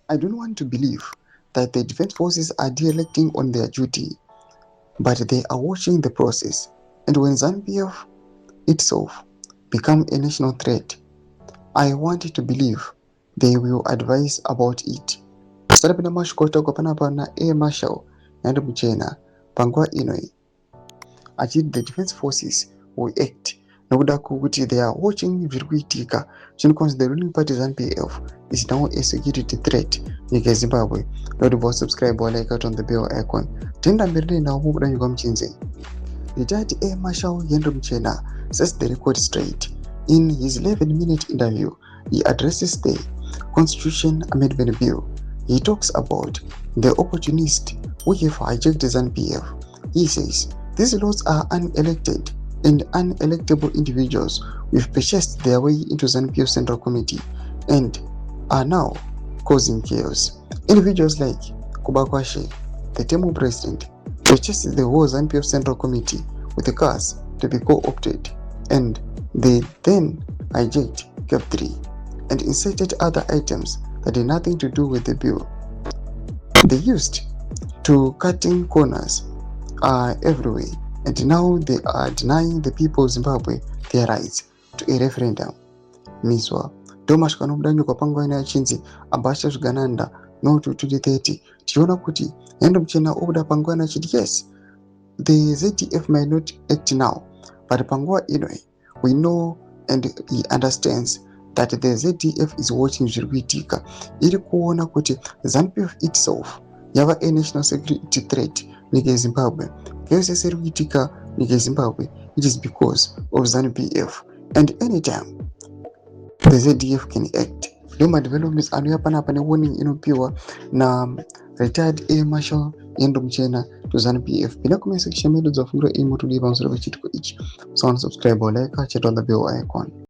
I don't want to believe that the defense forces are derelict on their duty, but they are watching the process. And when ZANU-PF itself become a national threat, I want to believe they will advise about it. Sarabina mashkota kwa panapa na Air Marshal Nandi Muchena Pangwa Inoi achid the defense forces will act nokuda kuti they are watching zviri kuitika chinokonzi the ruling party ZANU-PF is now a security threat nyika yeZimbabwe. Don't subscribe or like out on the bell icon. Tenda mberi nawo mukudanyi kwa mchinze. Retired Air Marshal Nandi Muchena sets the record straight. In his 11-minute interview, he addresses the Constitution Amendment Bill. He talks about the opportunists who have hijacked ZANU-PF. He says these laws are unelected and unelectable individuals who have purchased their way into ZANU-PF Central Committee and are now causing chaos. Individuals like Kubakwashe, the Temu president, purchased the whole ZANU-PF Central Committee with the cars to be co-opted, and they then hijacked CAP 3 and inserted other items that had nothing to do with the bill. They used to cutting corners everywhere, and now they are denying the people of Zimbabwe their rights to a referendum. Miswa Domash kanobdanyo kwa pango ina chinzi abasha Gananda no to 2030 tiona kuti Nandi Muchena obuda pango ina chidi. Yes, the ZDF might not act now, but Pangwa Inoi, we know and he understands that the ZDF is watching Zirwitika. Ili kuona kuti ZANU-PF itself yava a national security threat nyika Zimbabwe. Kayose Zirwitika nyika Zimbabwe, it is because of ZANU-PF. And anytime the ZDF can act. Loma developments anouya panapa ne warning inopiwa na retired Air Marshal Nandi Muchena to ZANU-PF. Pina comment section medu za fungira imo tulipa msura vichituko ichi. So subscribe or like, chat on the bell icon.